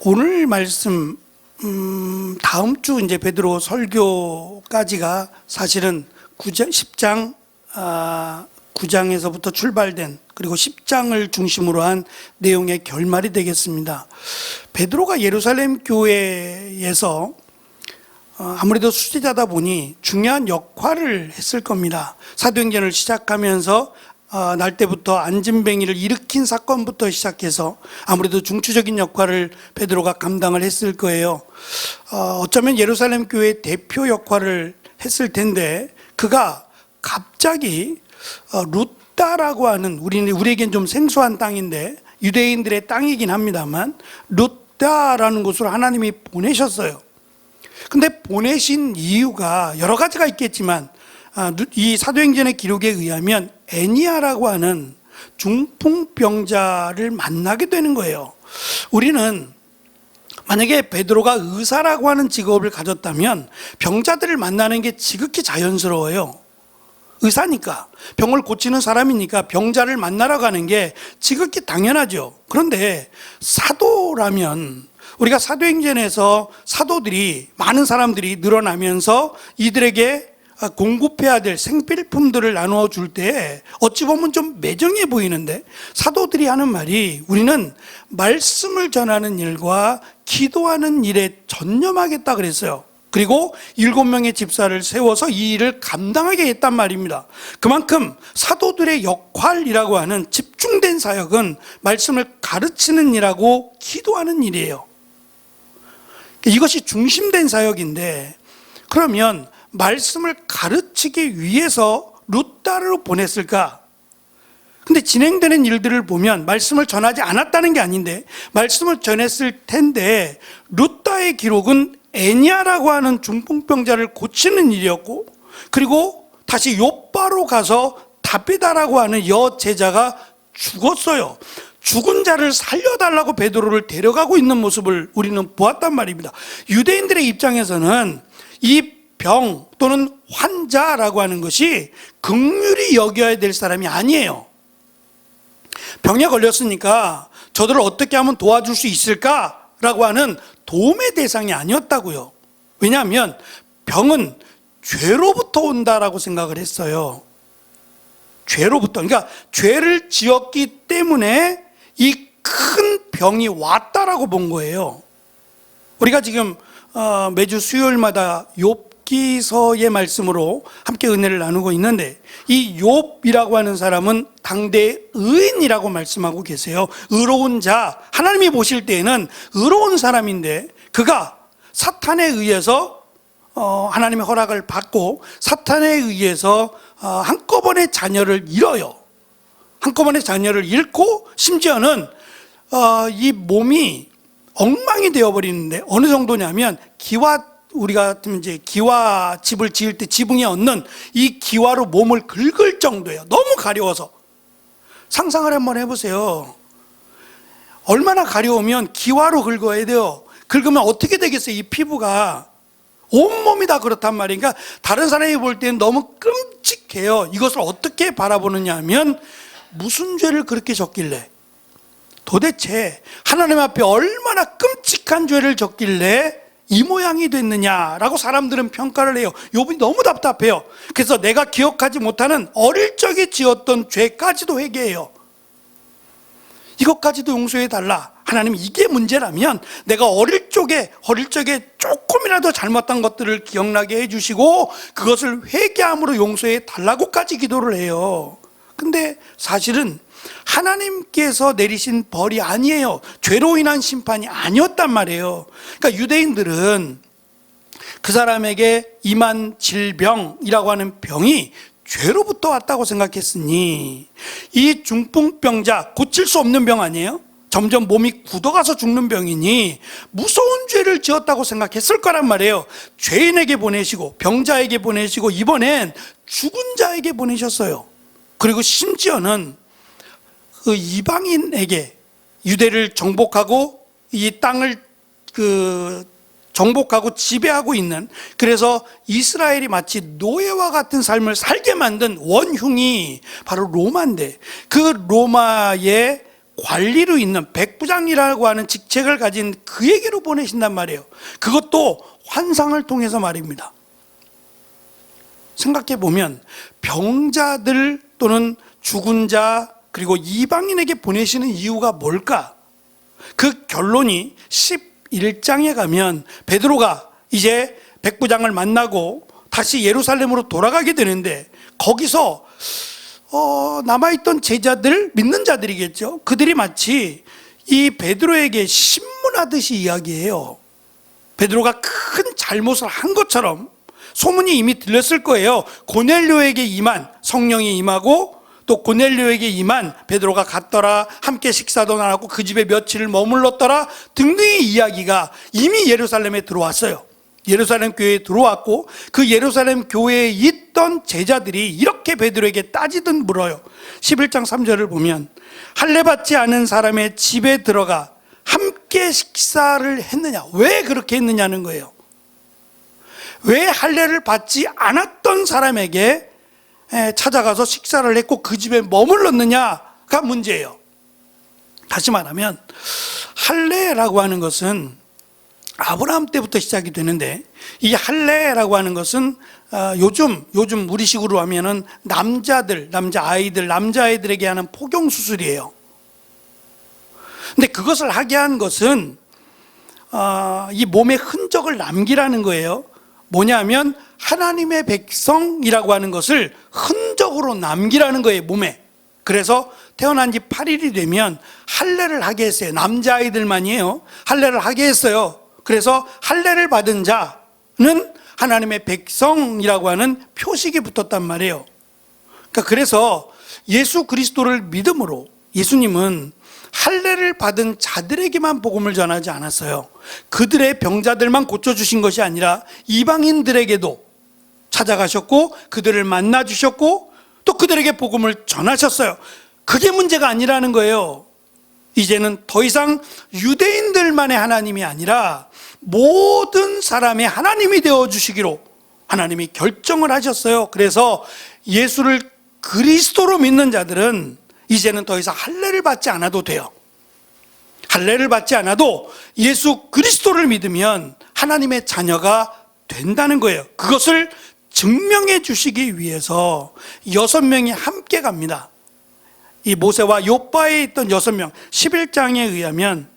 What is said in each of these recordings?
오늘 말씀 다음 주 이제 베드로 설교까지가 사실은 10장 9장에서부터 출발된 그리고 10장을 중심으로 한 내용의 결말이 되겠습니다. 베드로가 예루살렘 교회에서 아무래도 수제자다 보니 중요한 역할을 했을 겁니다. 사도행전을 시작하면서 날 때부터 안진뱅이를 일으킨 사건부터 시작해서 아무래도 중추적인 역할을 베드로가 감당을 했을 거예요. 어쩌면 예루살렘 교회의 대표 역할을 했을 텐데 그가 갑자기 루다라고 하는 우리에겐 좀 생소한 땅인데 유대인들의 땅이긴 합니다만 루다라는 곳으로 하나님이 보내셨어요. 근데 보내신 이유가 여러 가지가 있겠지만 이 사도행전의 기록에 의하면 애니아라고 하는 중풍병자를 만나게 되는 거예요. 우리는 만약에 베드로가 의사라고 하는 직업을 가졌다면 병자들을 만나는 게 지극히 자연스러워요. 의사니까, 병을 고치는 사람이니까 병자를 만나러 가는 게 지극히 당연하죠. 그런데 사도라면 우리가 사도행전에서 사도들이, 많은 사람들이 늘어나면서 이들에게 공급해야 될 생필품들을 나누어 줄 때 어찌 보면 좀 매정해 보이는데 사도들이 하는 말이 우리는 말씀을 전하는 일과 기도하는 일에 전념하겠다 그랬어요. 그리고 7명의 집사를 세워서 이 일을 감당하게 했단 말입니다. 그만큼 사도들의 역할이라고 하는 집중된 사역은 말씀을 가르치는 일하고 기도하는 일이에요. 이것이 중심된 사역인데, 그러면 말씀을 가르치기 위해서 루다를 보냈을까? 근데 진행되는 일들을 보면 말씀을 전하지 않았다는 게 아닌데 말씀을 전했을 텐데, 루다의 기록은 애니아라고 하는 중풍병자를 고치는 일이었고, 그리고 다시 요바로 가서 다비다라고 하는 여제자가 죽었어요. 죽은 자를 살려달라고 베드로를 데려가고 있는 모습을 우리는 보았단 말입니다. 유대인들의 입장에서는 이 병 또는 환자라고 하는 것이 긍휼히 여겨야 될 사람이 아니에요. 병에 걸렸으니까 저들을 어떻게 하면 도와줄 수 있을까라고 하는 도움의 대상이 아니었다고요. 왜냐하면 병은 죄로부터 온다라고 생각을 했어요. 죄로부터, 그러니까 죄를 지었기 때문에 이 큰 병이 왔다라고 본 거예요. 우리가 지금 매주 수요일마다 욥기서의 말씀으로 함께 은혜를 나누고 있는데, 이 욥이라고 하는 사람은 당대 의인이라고 말씀하고 계세요. 의로운 자, 하나님이 보실 때에는 의로운 사람인데 그가 사탄에 의해서 하나님의 허락을 받고 사탄에 의해서 한꺼번에 자녀를 잃어요. 한꺼번에 자녀를 잃고 심지어는 이 몸이 엉망이 되어버리는데, 어느 정도냐면 우리 같으면 이제 기와 집을 지을 때 지붕에 얹는 이 기와로 몸을 긁을 정도예요. 너무 가려워서. 상상을 한번 해보세요. 얼마나 가려우면 기와로 긁어야 돼요. 긁으면 어떻게 되겠어요? 이 피부가 온몸이 다 그렇단 말이에요. 그러니까 다른 사람이 볼 때는 너무 끔찍해요. 이것을 어떻게 바라보느냐 하면, 무슨 죄를 그렇게 졌길래, 도대체 하나님 앞에 얼마나 끔찍한 죄를 졌길래 이 모양이 됐느냐라고 사람들은 평가를 해요. 욥이 너무 답답해요. 그래서 내가 기억하지 못하는 어릴 적에 지었던 죄까지도 회개해요. 이것까지도 용서해달라. 하나님, 이게 문제라면 내가 어릴 적에 조금이라도 잘못한 것들을 기억나게 해주시고 그것을 회개함으로 용서해달라고까지 기도를 해요. 근데 사실은 하나님께서 내리신 벌이 아니에요. 죄로 인한 심판이 아니었단 말이에요. 그러니까 유대인들은 그 사람에게 임한 질병이라고 하는 병이 죄로부터 왔다고 생각했으니, 이 중풍병자, 고칠 수 없는 병 아니에요? 점점 몸이 굳어가서 죽는 병이니 무서운 죄를 지었다고 생각했을 거란 말이에요. 죄인에게 보내시고 병자에게 보내시고 이번엔 죽은 자에게 보내셨어요. 그리고 심지어는 그 이방인에게, 유대를 정복하고 이 땅을 정복하고 지배하고 있는, 그래서 이스라엘이 마치 노예와 같은 삶을 살게 만든 원흉이 바로 로마인데, 그 로마의 관리로 있는 백부장이라고 하는 직책을 가진 그에게로 보내신단 말이에요. 그것도 환상을 통해서 말입니다. 생각해 보면 병자들 또는 죽은 자 그리고 이방인에게 보내시는 이유가 뭘까? 그 결론이 11장에 가면 베드로가 이제 백부장을 만나고 다시 예루살렘으로 돌아가게 되는데, 거기서 남아있던 제자들, 믿는 자들이겠죠. 그들이 마치 이 베드로에게 신문하듯이 이야기해요. 베드로가 큰 잘못을 한 것처럼 소문이 이미 들렸을 거예요. 고넬료에게 임한 성령이 임하고, 또 고넬료에게 임한 베드로가 갔더라, 함께 식사도 나눴고 그 집에 며칠을 머물렀더라 등등의 이야기가 이미 예루살렘에 들어왔어요. 예루살렘 교회에 들어왔고, 그 예루살렘 교회에 있던 제자들이 이렇게 베드로에게 따지듯 물어요. 11장 3절을 보면 할례 받지 않은 사람의 집에 들어가 함께 식사를 했느냐? 왜 그렇게 했느냐는 거예요. 왜 할례를 받지 않았던 사람에게 찾아가서 식사를 했고 그 집에 머물렀느냐가 문제예요. 다시 말하면 할례라고 하는 것은 아브라함 때부터 시작이 되는데, 이 할례라고 하는 것은 요즘 우리식으로 하면은 남자아이들에게 하는 포경 수술이에요. 근데 그것을 하게 한 것은 이 몸의 흔적을 남기라는 거예요. 뭐냐면 하나님의 백성이라고 하는 것을 흔적으로 남기라는 거예요, 몸에. 그래서 태어난 지 8일이 되면 할례를 하게 했어요. 남자아이들만이에요. 할례를 하게 했어요. 그래서 할례를 받은 자는 하나님의 백성이라고 하는 표식이 붙었단 말이에요. 그래서 예수 그리스도를 믿음으로 예수님은 할례를 받은 자들에게만 복음을 전하지 않았어요. 그들의 병자들만 고쳐주신 것이 아니라 이방인들에게도 찾아가셨고 그들을 만나주셨고 또 그들에게 복음을 전하셨어요. 그게 문제가 아니라는 거예요. 이제는 더 이상 유대인들만의 하나님이 아니라 모든 사람의 하나님이 되어주시기로 하나님이 결정을 하셨어요. 그래서 예수를 그리스도로 믿는 자들은 이제는 더 이상 할례를 받지 않아도 돼요. 할례를 받지 않아도 예수 그리스도를 믿으면 하나님의 자녀가 된다는 거예요. 그것을 증명해 주시기 위해서 6명이 함께 갑니다. 이 모세와 욥바에 있던 6명, 11장에 의하면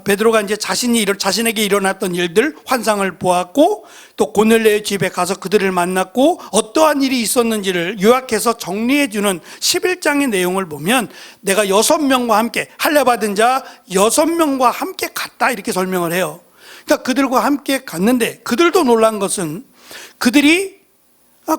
베드로가 이제 자신에게 일어났던 일들, 환상을 보았고 또 고넬료의 집에 가서 그들을 만났고 어떠한 일이 있었는지를 요약해서 정리해주는 11장의 내용을 보면 내가 6명과 함께 할례 받은 자 6명과 함께 갔다 이렇게 설명을 해요. 그러니까 그들과 함께 갔는데 그들도 놀란 것은 그들이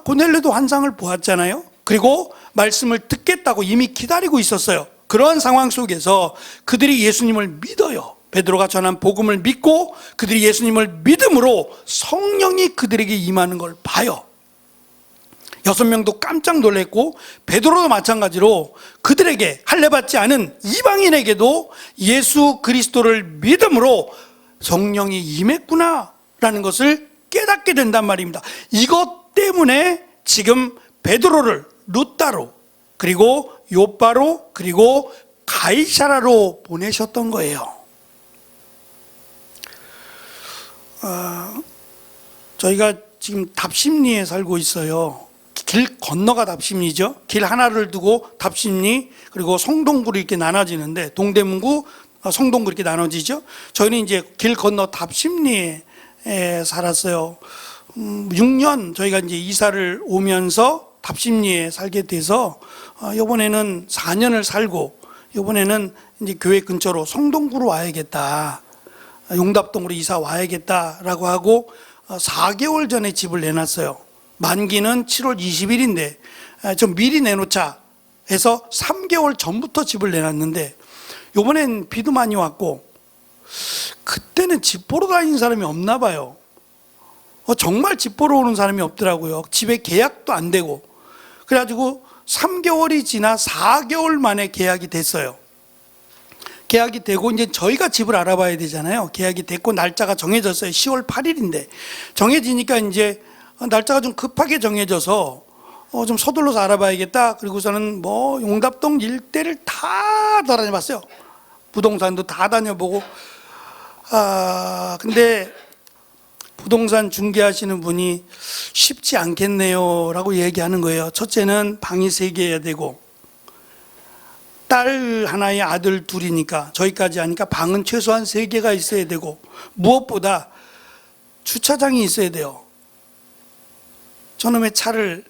고넬료도 환상을 보았잖아요. 그리고 말씀을 듣겠다고 이미 기다리고 있었어요. 그러한 상황 속에서 그들이 예수님을 믿어요. 베드로가 전한 복음을 믿고 그들이 예수님을 믿음으로 성령이 그들에게 임하는 걸 봐요. 6명도 깜짝 놀랐고 베드로도 마찬가지로 그들에게 할례받지 않은 이방인에게도 예수 그리스도를 믿음으로 성령이 임했구나라는 것을 깨닫게 된단 말입니다. 이것 때문에 지금 베드로를 루따로 그리고 욥바로 그리고 가이사라로 보내셨던 거예요. 저희가 지금 답심리에 살고 있어요. 길 건너가 답심리죠. 길 하나를 두고 답심리 그리고 성동구로 이렇게 나눠지는데 동대문구, 성동구 이렇게 나눠지죠. 저희는 이제 길 건너 답심리에 살았어요. 6년 저희가 이제 이사를 오면서 답심리에 살게 돼서 이번에는 4년을 살고 이번에는 이제 교회 근처로 성동구로 와야겠다, 용답동으로 이사 와야겠다라고 하고 4개월 전에 집을 내놨어요. 만기는 7월 20일인데 좀 미리 내놓자 해서 3개월 전부터 집을 내놨는데 이번엔 비도 많이 왔고 그때는 집 보러 다니는 사람이 없나 봐요. 정말 집 보러 오는 사람이 없더라고요. 집에 계약도 안 되고. 그래가지고 3개월이 지나 4개월 만에 계약이 됐어요. 계약이 되고 이제 저희가 집을 알아봐야 되잖아요. 계약이 됐고 날짜가 정해졌어요. 10월 8일인데 정해지니까 이제 날짜가 좀 급하게 정해져서 좀 서둘러서 알아봐야겠다. 그리고서는 뭐 용답동 일대를 다 돌아다녀봤어요. 부동산도 다 다녀보고. 근데 부동산 중개하시는 분이 쉽지 않겠네요 라고 얘기하는 거예요. 첫째는 방이 3개여야 되고, 딸 하나에 아들 둘이니까, 저희까지 하니까 방은 최소한 3개가 있어야 되고, 무엇보다 주차장이 있어야 돼요. 저놈의 차를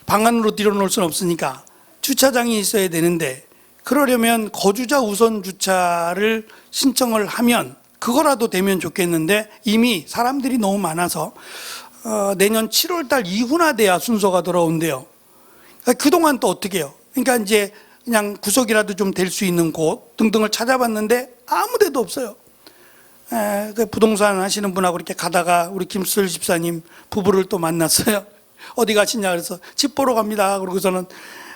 방 안으로 들여놓을 수는 없으니까 주차장이 있어야 되는데, 그러려면 거주자 우선 주차를 신청을 하면 그거라도 되면 좋겠는데, 이미 사람들이 너무 많아서 내년 7월 달 이후나 돼야 순서가 돌아온대요. 그동안 또 어떻게 해요? 그러니까 이제 그냥 구석이라도 좀 될 수 있는 곳 등등을 찾아봤는데 아무 데도 없어요. 그 부동산 하시는 분하고 이렇게 가다가 우리 김슬 집사님 부부를 또 만났어요. 어디 가시냐 그래서 집 보러 갑니다. 그러고서는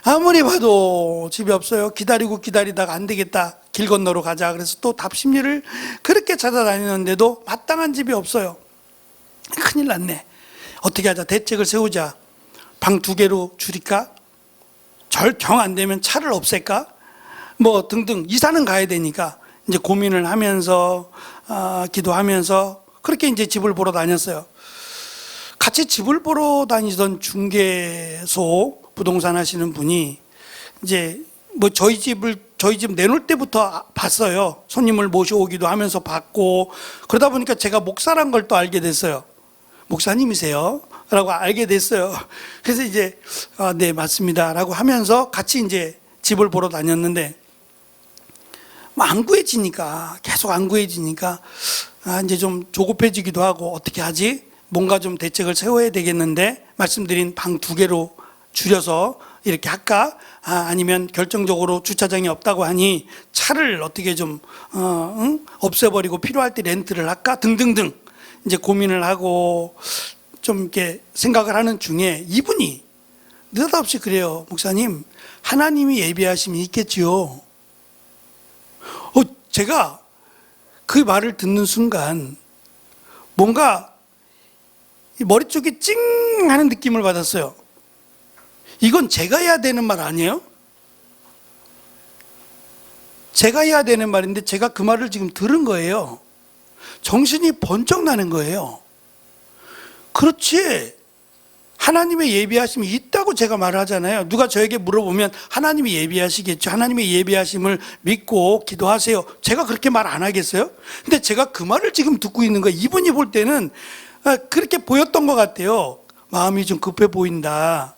아무리 봐도 집이 없어요. 기다리다가 안 되겠다, 길 건너러 가자. 그래서 또 답심리를 그렇게 찾아다니는데도 마땅한 집이 없어요. 큰일 났네. 어떻게 하자, 대책을 세우자. 방 2개로 줄일까? 절경 안 되면 차를 없앨까? 뭐 등등. 이사는 가야 되니까 이제 고민을 하면서 기도하면서 그렇게 이제 집을 보러 다녔어요. 같이 집을 보러 다니던 중개소 부동산 하시는 분이 이제 뭐 저희 집 내놓을 때부터 봤어요. 손님을 모셔오기도 하면서 봤고, 그러다 보니까 제가 목사란 걸 또 알게 됐어요. 목사님이세요? 라고 알게 됐어요. 그래서 이제 네 맞습니다 라고 하면서 같이 이제 집을 보러 다녔는데, 안 구해지니까, 계속 안 구해지니까 이제 좀 조급해지기도 하고, 어떻게 하지? 뭔가 좀 대책을 세워야 되겠는데, 말씀드린 방 2개로 줄여서 이렇게 할까? 아니면 결정적으로 주차장이 없다고 하니 차를 어떻게 좀 없애버리고 필요할 때 렌트를 할까? 등등등 이제 고민을 하고 좀 이렇게 생각을 하는 중에 이분이 느닷없이 그래요. 목사님, 하나님이 예비하심이 있겠지요. 제가 그 말을 듣는 순간 뭔가 머리 쪽에 찡 하는 느낌을 받았어요. 이건 제가 해야 되는 말 아니에요? 제가 해야 되는 말인데 제가 그 말을 지금 들은 거예요. 정신이 번쩍 나는 거예요. 그렇지, 하나님의 예비하심이 있다고 제가 말하잖아요. 누가 저에게 물어보면 하나님이 예비하시겠죠. 하나님의 예비하심을 믿고 기도하세요. 제가 그렇게 말 안 하겠어요? 근데 제가 그 말을 지금 듣고 있는 거예요. 이분이 볼 때는 그렇게 보였던 것 같아요. 마음이 좀 급해 보인다.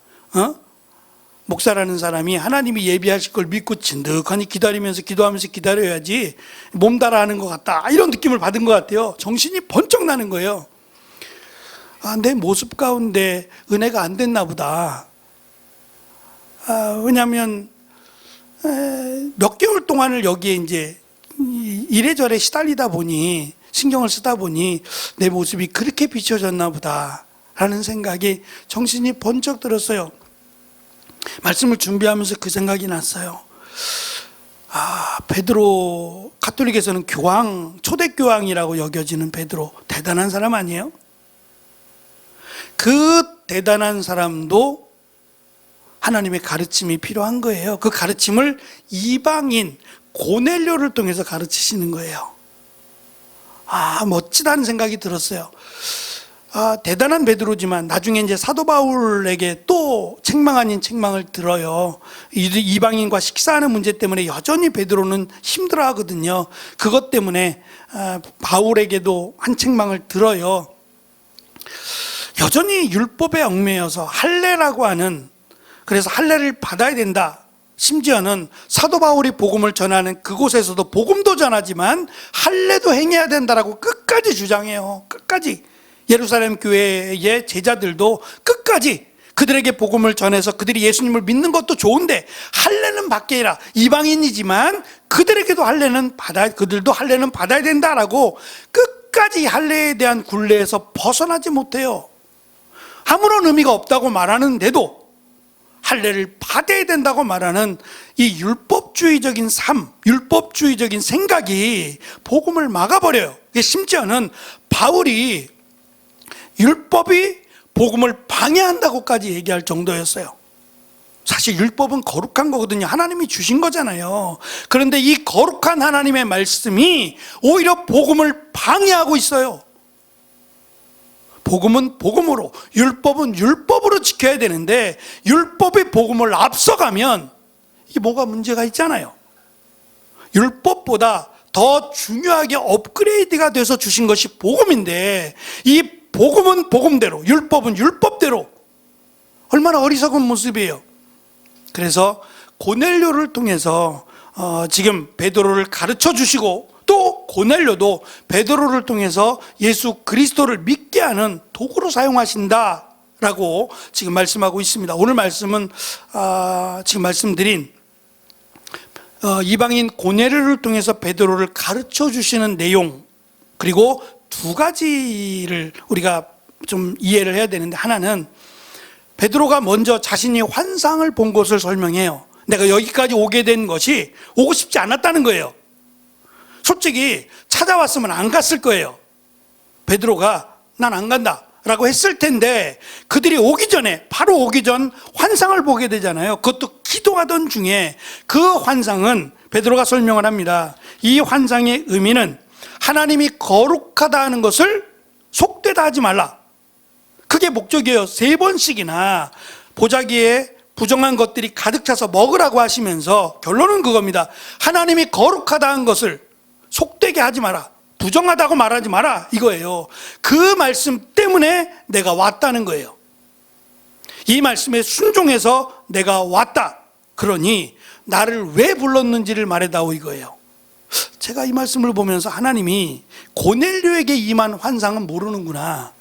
목사라는 사람이 하나님이 예비하실 걸 믿고 진득하니 기다리면서 기도하면서 기다려야지 몸달아하는 것 같다, 이런 느낌을 받은 것 같아요. 정신이 번쩍 나는 거예요. 내 모습 가운데 은혜가 안 됐나 보다. 왜냐하면 몇 개월 동안을 여기에 이제 이래저래 시달리다 보니, 신경을 쓰다 보니 내 모습이 그렇게 비춰졌나 보다 라는 생각이 정신이 번쩍 들었어요. 말씀을 준비하면서 그 생각이 났어요. 베드로, 가톨릭에서는 교황, 초대교황이라고 여겨지는 베드로, 대단한 사람 아니에요? 그 대단한 사람도 하나님의 가르침이 필요한 거예요. 그 가르침을 이방인 고넬료를 통해서 가르치시는 거예요. 멋지다는 생각이 들었어요. 대단한 베드로지만 나중에 이제 사도 바울에게 또 책망 아닌 책망을 들어요. 이방인과 식사하는 문제 때문에 여전히 베드로는 힘들어 하거든요. 그것 때문에 바울에게도 한 책망을 들어요. 여전히 율법에 얽매여서 할례라고 하는, 그래서 할례를 받아야 된다. 심지어는 사도 바울이 복음을 전하는 그곳에서도 복음도 전하지만 할례도 행해야 된다라고 끝까지 주장해요. 끝까지. 예루살렘 교회의 제자들도 끝까지 그들에게 복음을 전해서 그들이 예수님을 믿는 것도 좋은데 할례는 받게 해라. 이방인이지만 그들도 할례는 받아야 된다라고 끝까지 할례에 대한 굴레에서 벗어나지 못해요. 아무런 의미가 없다고 말하는데도 할례를 받아야 된다고 말하는 이 율법주의적인 삶, 율법주의적인 생각이 복음을 막아버려요. 심지어는 바울이 율법이 복음을 방해한다고까지 얘기할 정도였어요. 사실 율법은 거룩한 거거든요. 하나님이 주신 거잖아요. 그런데 이 거룩한 하나님의 말씀이 오히려 복음을 방해하고 있어요. 복음은 복음으로, 율법은 율법으로 지켜야 되는데 율법의 복음을 앞서가면 이게 뭐가 문제가 있잖아요. 율법보다 더 중요하게 업그레이드가 돼서 주신 것이 복음인데 이 복음은 복음대로, 율법은 율법대로, 얼마나 어리석은 모습이에요. 그래서 고넬료를 통해서 지금 베드로를 가르쳐 주시고, 또 고넬료도 베드로를 통해서 예수 그리스도를 믿게 하는 도구로 사용하신다라고 지금 말씀하고 있습니다. 오늘 말씀은 지금 말씀드린 이방인 고넬료를 통해서 베드로를 가르쳐 주시는 내용, 그리고 두 가지를 우리가 좀 이해를 해야 되는데, 하나는 베드로가 먼저 자신이 환상을 본 것을 설명해요. 내가 여기까지 오게 된 것이 오고 싶지 않았다는 거예요. 솔직히 찾아왔으면 안 갔을 거예요. 베드로가 난 안 간다 라고 했을 텐데, 그들이 오기 전에, 바로 오기 전 환상을 보게 되잖아요. 그것도 기도하던 중에. 그 환상은 베드로가 설명을 합니다. 이 환상의 의미는 하나님이 거룩하다 하는 것을 속되다 하지 말라, 그게 목적이에요. 3번씩이나 보자기에 부정한 것들이 가득 차서 먹으라고 하시면서 결론은 그겁니다. 하나님이 거룩하다 한 것을 속되게 하지 마라, 부정하다고 말하지 마라, 이거예요. 그 말씀 때문에 내가 왔다는 거예요. 이 말씀에 순종해서 내가 왔다, 그러니 나를 왜 불렀는지를 말해다오, 이거예요. 제가 이 말씀을 보면서 하나님이 고넬료에게 임한 환상은 모르는구나,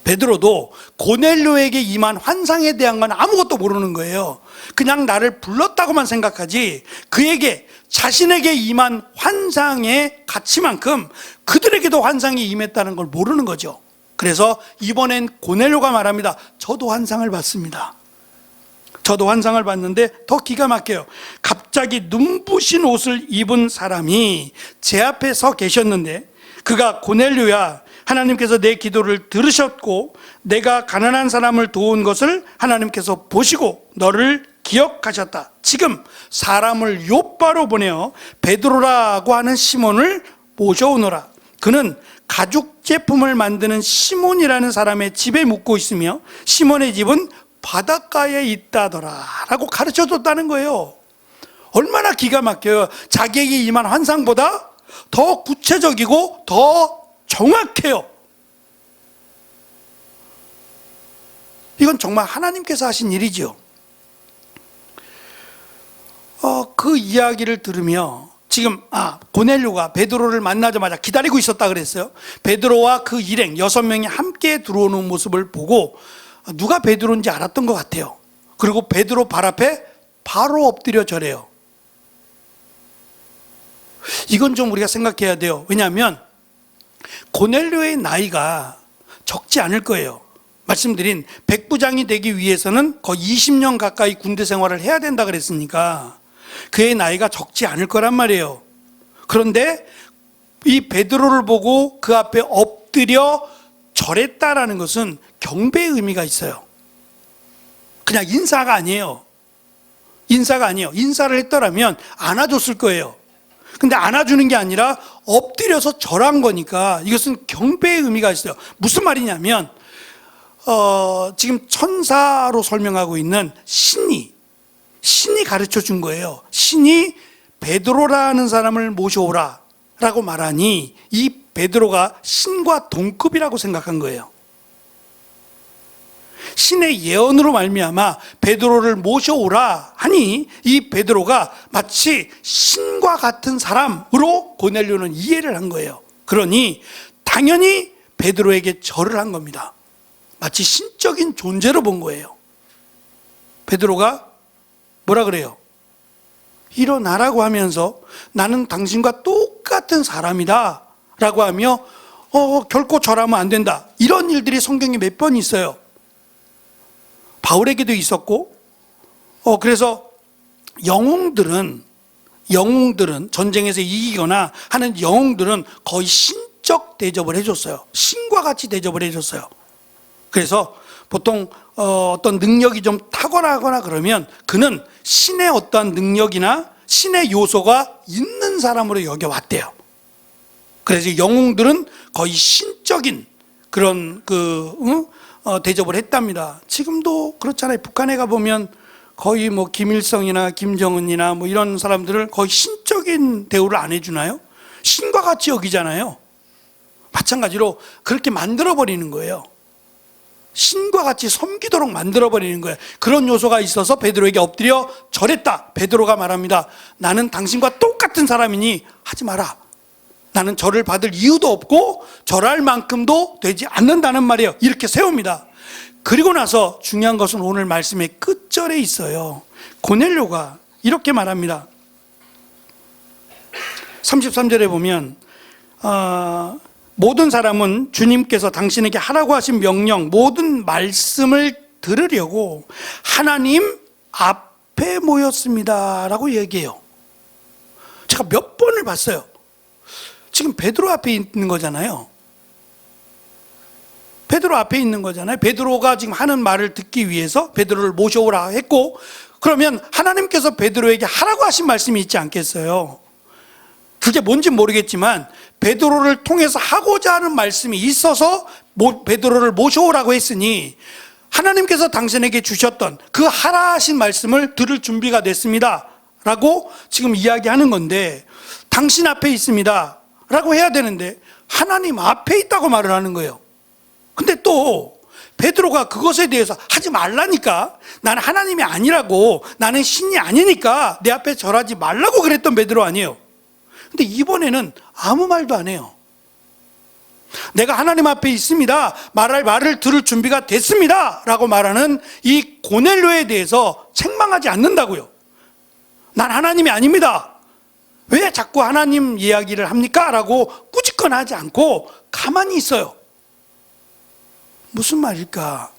베드로도 고넬료에게 임한 환상에 대한 건 아무것도 모르는 거예요. 그냥 나를 불렀다고만 생각하지, 그에게, 자신에게 임한 환상의 가치만큼 그들에게도 환상이 임했다는 걸 모르는 거죠. 그래서 이번엔 고넬료가 말합니다. 저도 환상을 봤습니다. 저도 환상을 봤는데 더 기가 막혀요. 갑자기 눈부신 옷을 입은 사람이 제 앞에 서 계셨는데, 그가 고넬료야, 하나님께서 내 기도를 들으셨고 내가 가난한 사람을 도운 것을 하나님께서 보시고 너를 기억하셨다. 지금 사람을 요바로 보내어 베드로라고 하는 시몬을 모셔오너라. 그는 가죽 제품을 만드는 시몬이라는 사람의 집에 묵고 있으며 시몬의 집은 바닷가에 있다더라 라고 가르쳐줬다는 거예요. 얼마나 기가 막혀요. 자기에게 임한 환상보다 더 구체적이고 더 정확해요. 이건 정말 하나님께서 하신 일이죠. 그 이야기를 들으며 지금 고넬료가 베드로를 만나자마자 기다리고 있었다 그랬어요. 베드로와 그 일행 6명이 함께 들어오는 모습을 보고 누가 베드로인지 알았던 것 같아요. 그리고 베드로 발 앞에 바로 엎드려 절해요. 이건 좀 우리가 생각해야 돼요. 왜냐하면 고넬료의 나이가 적지 않을 거예요. 말씀드린 백부장이 되기 위해서는 거의 20년 가까이 군대 생활을 해야 된다 그랬으니까 그의 나이가 적지 않을 거란 말이에요. 그런데 이 베드로를 보고 그 앞에 엎드려 절했다라는 것은 경배의 의미가 있어요. 그냥 인사가 아니에요. 인사가 아니에요. 인사를 했더라면 안아줬을 거예요. 근데 안아주는 게 아니라 엎드려서 절한 거니까 이것은 경배의 의미가 있어요. 무슨 말이냐면 지금 천사로 설명하고 있는 신이 가르쳐 준 거예요. 신이 베드로라는 사람을 모셔오라 라고 말하니 이 베드로가 신과 동급이라고 생각한 거예요. 신의 예언으로 말미암아 베드로를 모셔오라 하니 이 베드로가 마치 신과 같은 사람으로 고넬료는 이해를 한 거예요. 그러니 당연히 베드로에게 절을 한 겁니다. 마치 신적인 존재로 본 거예요. 베드로가 뭐라 그래요? 일어나라고 하면서 나는 당신과 똑같은 사람이다 라고 하며 결코 절하면 안 된다. 이런 일들이 성경에 몇 번 있어요. 바울에게도 있었고, 그래서 영웅들은 전쟁에서 이기거나 하는 영웅들은 거의 신적 대접을 해줬어요. 신과 같이 대접을 해줬어요. 그래서 보통 어떤 능력이 좀 탁월하거나 그러면 그는 신의 어떠한 능력이나 신의 요소가 있는 사람으로 여겨왔대요. 그래서 영웅들은 거의 신적인 그런 대접을 했답니다. 지금도 그렇잖아요. 북한에 가보면 거의 뭐 김일성이나 김정은이나 뭐 이런 사람들을 거의 신적인 대우를 안 해주나요? 신과 같이 여기잖아요. 마찬가지로 그렇게 만들어버리는 거예요. 신과 같이 섬기도록 만들어버리는 거예요. 그런 요소가 있어서 베드로에게 엎드려 절했다. 베드로가 말합니다. 나는 당신과 똑같은 사람이니 하지 마라. 나는 절을 받을 이유도 없고 절할 만큼도 되지 않는다는 말이에요. 이렇게 세웁니다. 그리고 나서 중요한 것은 오늘 말씀의 끝절에 있어요. 고넬료가 이렇게 말합니다. 33절에 보면 모든 사람은 주님께서 당신에게 하라고 하신 명령, 모든 말씀을 들으려고 하나님 앞에 모였습니다 라고 얘기해요. 제가 몇 번을 봤어요. 지금 베드로 앞에 있는 거잖아요. 베드로 앞에 있는 거잖아요. 베드로가 지금 하는 말을 듣기 위해서 베드로를 모셔오라 했고, 그러면 하나님께서 베드로에게 하라고 하신 말씀이 있지 않겠어요? 그게 뭔지 모르겠지만 베드로를 통해서 하고자 하는 말씀이 있어서 베드로를 모셔오라고 했으니 하나님께서 당신에게 주셨던 그 하라 하신 말씀을 들을 준비가 됐습니다 라고 지금 이야기하는 건데, 당신 앞에 있습니다 라고 해야 되는데 하나님 앞에 있다고 말을 하는 거예요. 근데 또 베드로가 그것에 대해서 하지 말라니까, 나는 하나님이 아니라고, 나는 신이 아니니까 내 앞에 절하지 말라고 그랬던 베드로 아니에요. 근데 이번에는 아무 말도 안 해요. 내가 하나님 앞에 있습니다, 말을 들을 준비가 됐습니다 라고 말하는 이 고넬료에 대해서 책망하지 않는다고요. 난 하나님이 아닙니다, 왜 자꾸 하나님 이야기를 합니까? 라고 꾸짖거나 하지 않고 가만히 있어요. 무슨 말일까?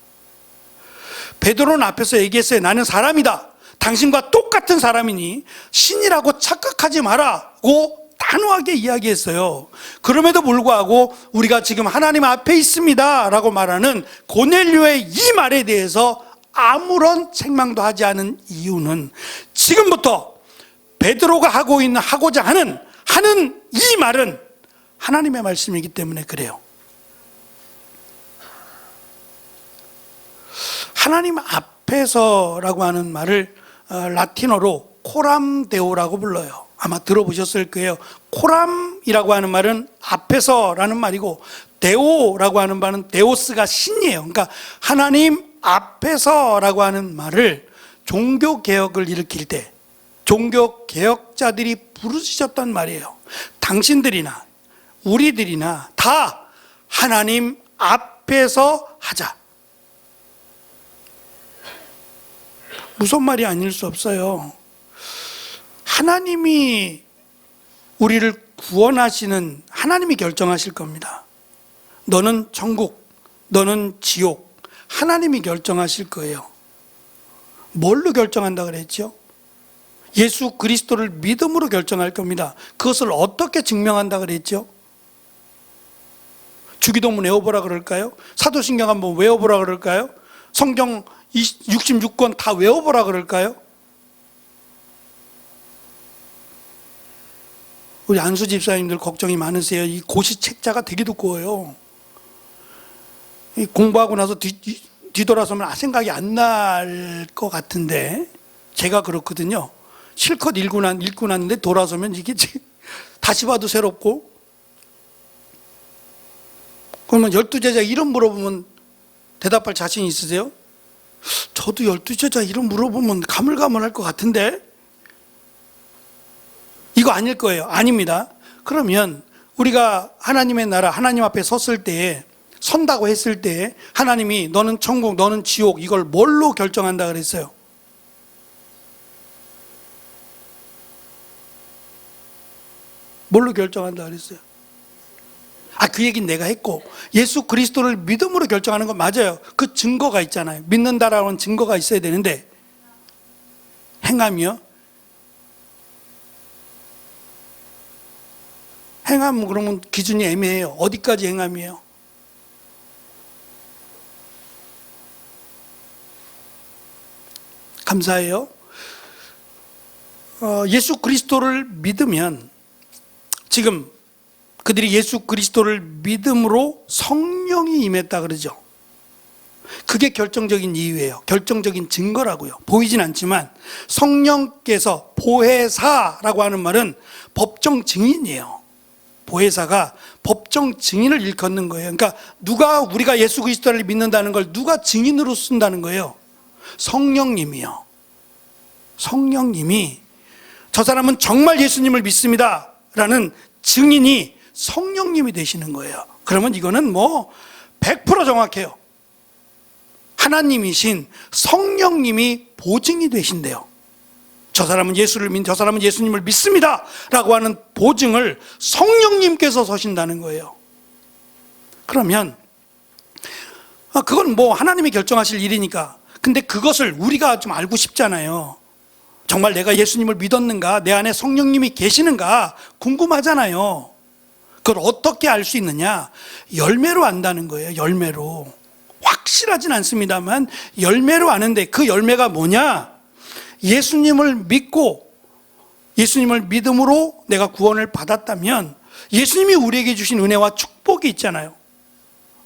베드로는 앞에서 얘기했어요. 나는 사람이다, 당신과 똑같은 사람이니 신이라고 착각하지 마라고 단호하게 이야기했어요. 그럼에도 불구하고 우리가 지금 하나님 앞에 있습니다 라고 말하는 고넬료의 이 말에 대해서 아무런 책망도 하지 않은 이유는 지금부터 베드로가 하고자 하는 이 말은 하나님의 말씀이기 때문에 그래요. 하나님 앞에서라고 하는 말을 라틴어로 코람데오라고 불러요. 아마 들어보셨을 거예요. 코람이라고 하는 말은 앞에서라는 말이고, 데오라고 하는 말은 데오스가 신이에요. 그러니까 하나님 앞에서라고 하는 말을 종교개혁을 일으킬 때 종교개혁자들이 부르짖었던 말이에요. 당신들이나 우리들이나 다 하나님 앞에서 하자. 무슨 말이 아닐 수 없어요. 하나님이 우리를 구원하시는 하나님이 결정하실 겁니다. 너는 천국, 너는 지옥, 하나님이 결정하실 거예요. 뭘로 결정한다 그랬죠? 예수 그리스도를 믿음으로 결정할 겁니다. 그것을 어떻게 증명한다 그랬죠? 주기도문 외워보라 그럴까요? 사도신경 한번 외워보라 그럴까요? 성경 66권 다 외워보라 그럴까요? 우리 안수 집사님들 걱정이 많으세요. 이 고시 책자가 되게 두꺼워요. 공부하고 나서 뒤돌아서면 생각이 안 날 것 같은데, 제가 그렇거든요. 실컷 읽고 났는데 돌아서면 이게 다시 봐도 새롭고. 그러면 12제자 이름 물어보면 대답할 자신 있으세요? 저도 12제자 이름 물어보면 가물가물할 것 같은데 이거 아닐 거예요. 아닙니다. 그러면 우리가 하나님의 나라, 하나님 앞에 섰을 때에, 선다고 했을 때 하나님이 너는 천국, 너는 지옥, 이걸 뭘로 결정한다 그랬어요? 뭘로 결정한다 그랬어요? 그 얘기는 내가 했고, 예수 그리스도를 믿음으로 결정하는 건 맞아요. 그 증거가 있잖아요. 믿는다라는 증거가 있어야 되는데, 행함이요? 행함은 그러면 기준이 애매해요. 어디까지 행함이에요? 감사해요. 예수 그리스도를 믿으면, 지금 그들이 예수 그리스도를 믿음으로 성령이 임했다 그러죠. 그게 결정적인 이유예요. 결정적인 증거라고요. 보이진 않지만 성령께서, 보혜사라고 하는 말은 법정 증인이에요. 보혜사가 법정 증인을 일컫는 거예요. 그러니까 우리가 예수 그리스도를 믿는다는 걸 누가 증인으로 쓴다는 거예요? 성령님이요. 성령님이, 저 사람은 정말 예수님을 믿습니다 라는 증인이 성령님이 되시는 거예요. 그러면 이거는 100% 정확해요. 하나님이신 성령님이 보증이 되신대요. 저 사람은 예수님을 믿습니다 라고 하는 보증을 성령님께서 서신다는 거예요. 그러면 그건 하나님이 결정하실 일이니까. 근데 그것을 우리가 좀 알고 싶잖아요. 정말 내가 예수님을 믿었는가, 내 안에 성령님이 계시는가 궁금하잖아요. 그걸 어떻게 알 수 있느냐? 열매로 안다는 거예요. 열매로. 확실하진 않습니다만 열매로 아는데, 그 열매가 뭐냐? 예수님을 믿고 예수님을 믿음으로 내가 구원을 받았다면 예수님이 우리에게 주신 은혜와 축복이 있잖아요.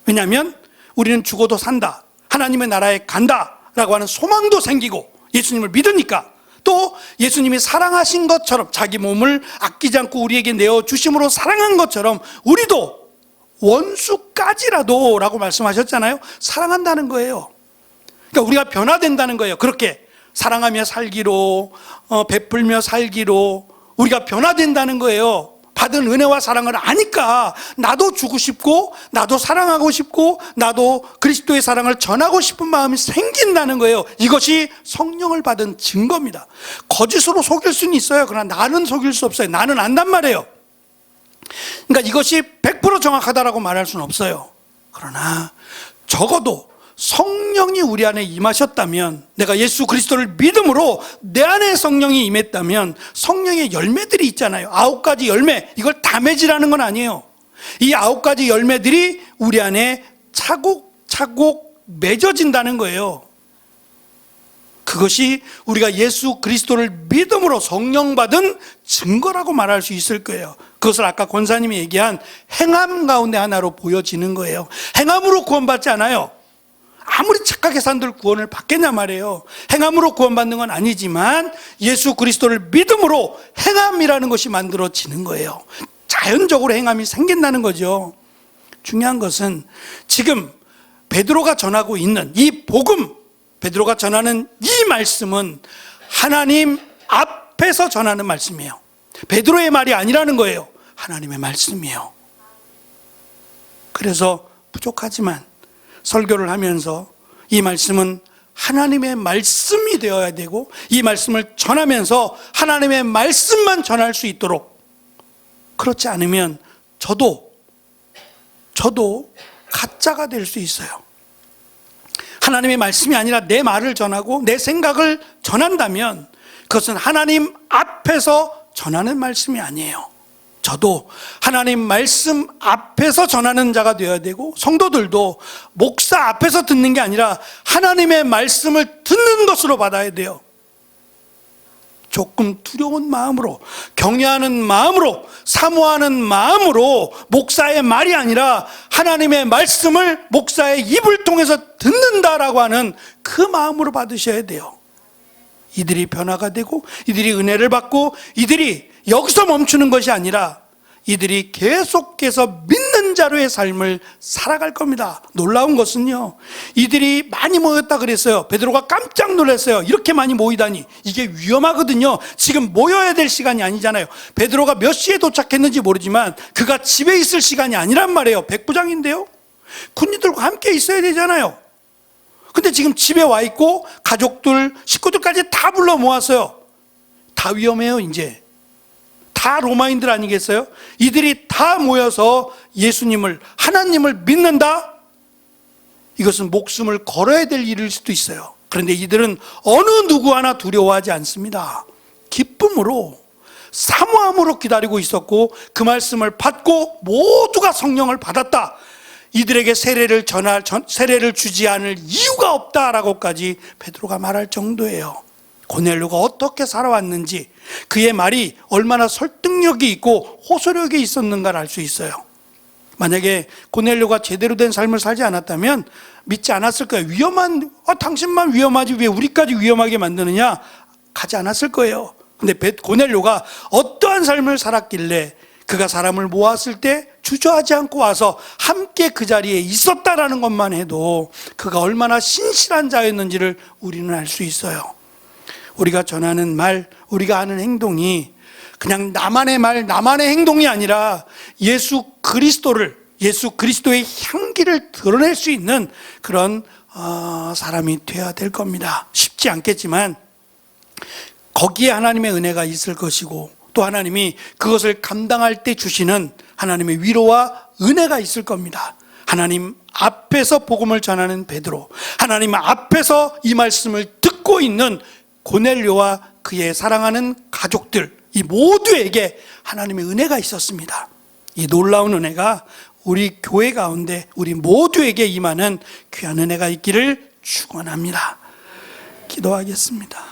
왜냐하면 우리는 죽어도 산다, 하나님의 나라에 간다 라고 하는 소망도 생기고, 예수님을 믿으니까 또 예수님이 사랑하신 것처럼, 자기 몸을 아끼지 않고 우리에게 내어주심으로 사랑한 것처럼 우리도 원수까지라도 라고 말씀하셨잖아요. 사랑한다는 거예요. 그러니까 우리가 변화된다는 거예요. 그렇게 사랑하며 살기로, 베풀며 살기로 우리가 변화된다는 거예요. 받은 은혜와 사랑을 아니까 나도 주고 싶고, 나도 사랑하고 싶고, 나도 그리스도의 사랑을 전하고 싶은 마음이 생긴다는 거예요. 이것이 성령을 받은 증거입니다. 거짓으로 속일 수는 있어요. 그러나 나는 속일 수 없어요. 나는 안단 말이에요. 그러니까 이것이 100% 정확하다라고 말할 수는 없어요. 그러나 적어도 성령이 우리 안에 임하셨다면, 내가 예수 그리스도를 믿음으로 내 안에 성령이 임했다면 성령의 열매들이 있잖아요. 9가지 열매, 이걸 다 맺으라는 건 아니에요. 이 9가지 열매들이 우리 안에 차곡차곡 맺어진다는 거예요. 그것이 우리가 예수 그리스도를 믿음으로 성령 받은 증거라고 말할 수 있을 거예요. 그것을 아까 권사님이 얘기한 행함 가운데 하나로 보여지는 거예요. 행함으로 구원받지 않아요. 아무리 착하게 산들 구원을 받겠냐 말이에요. 행함으로 구원받는 건 아니지만 예수 그리스도를 믿음으로 행함이라는 것이 만들어지는 거예요. 자연적으로 행함이 생긴다는 거죠. 중요한 것은 지금 베드로가 전하고 있는 이 복음, 베드로가 전하는 이 말씀은 하나님 앞에서 전하는 말씀이에요. 베드로의 말이 아니라는 거예요. 하나님의 말씀이에요. 그래서 부족하지만 설교를 하면서 이 말씀은 하나님의 말씀이 되어야 되고, 이 말씀을 전하면서 하나님의 말씀만 전할 수 있도록, 그렇지 않으면 저도 가짜가 될 수 있어요. 하나님의 말씀이 아니라 내 말을 전하고 내 생각을 전한다면 그것은 하나님 앞에서 전하는 말씀이 아니에요. 저도 하나님 말씀 앞에서 전하는 자가 되어야 되고, 성도들도 목사 앞에서 듣는 게 아니라 하나님의 말씀을 듣는 것으로 받아야 돼요. 조금 두려운 마음으로, 경외하는 마음으로, 사모하는 마음으로, 목사의 말이 아니라 하나님의 말씀을 목사의 입을 통해서 듣는다라고 하는 그 마음으로 받으셔야 돼요. 이들이 변화가 되고, 이들이 은혜를 받고, 이들이 여기서 멈추는 것이 아니라 이들이 계속해서 믿는 자로의 삶을 살아갈 겁니다. 놀라운 것은요, 이들이 많이 모였다 그랬어요. 베드로가 깜짝 놀랐어요. 이렇게 많이 모이다니. 이게 위험하거든요. 지금 모여야 될 시간이 아니잖아요. 베드로가 몇 시에 도착했는지 모르지만 그가 집에 있을 시간이 아니란 말이에요. 백부장인데요, 군인들과 함께 있어야 되잖아요. 근데 지금 집에 와 있고 가족들, 식구들까지 다 불러 모았어요. 다 위험해요. 이제 다 로마인들 아니겠어요? 이들이 다 모여서 예수님을, 하나님을 믿는다? 이것은 목숨을 걸어야 될 일일 수도 있어요. 그런데 이들은 어느 누구 하나 두려워하지 않습니다. 기쁨으로, 사모함으로 기다리고 있었고, 그 말씀을 받고 모두가 성령을 받았다. 이들에게 세례를 주지 않을 이유가 없다라고까지 베드로가 말할 정도예요. 고넬료가 어떻게 살아왔는지, 그의 말이 얼마나 설득력이 있고 호소력이 있었는가를 알 수 있어요. 만약에 고넬료가 제대로 된 삶을 살지 않았다면 믿지 않았을 거예요. 당신만 위험하지 왜 우리까지 위험하게 만드느냐? 가지 않았을 거예요. 근데 고넬료가 어떠한 삶을 살았길래 그가 사람을 모았을 때 주저하지 않고 와서 함께 그 자리에 있었다라는 것만 해도 그가 얼마나 신실한 자였는지를 우리는 알 수 있어요. 우리가 전하는 말, 우리가 하는 행동이 그냥 나만의 말, 나만의 행동이 아니라 예수 그리스도의 향기를 드러낼 수 있는 그런 사람이 되어야 될 겁니다. 쉽지 않겠지만 거기에 하나님의 은혜가 있을 것이고, 또 하나님이 그것을 감당할 때 주시는 하나님의 위로와 은혜가 있을 겁니다. 하나님 앞에서 복음을 전하는 베드로, 하나님 앞에서 이 말씀을 듣고 있는 고넬료와 그의 사랑하는 가족들, 이 모두에게 하나님의 은혜가 있었습니다. 이 놀라운 은혜가 우리 교회 가운데 우리 모두에게 임하는 귀한 은혜가 있기를 축원합니다. 기도하겠습니다.